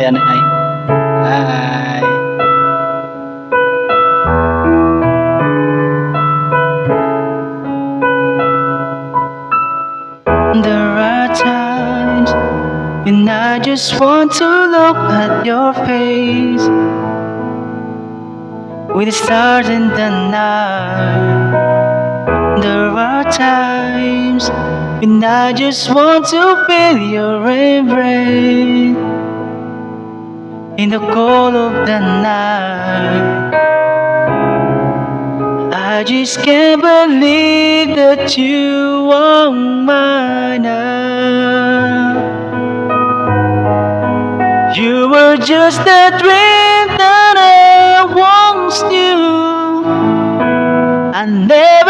Ayan ay. Hi. There are times when I just want to look at your face with the stars in the night. There are times when I just want to feel your embrace in the cold of the night. I just can't believe that you are mine now. You were just a dream that I once knew. I never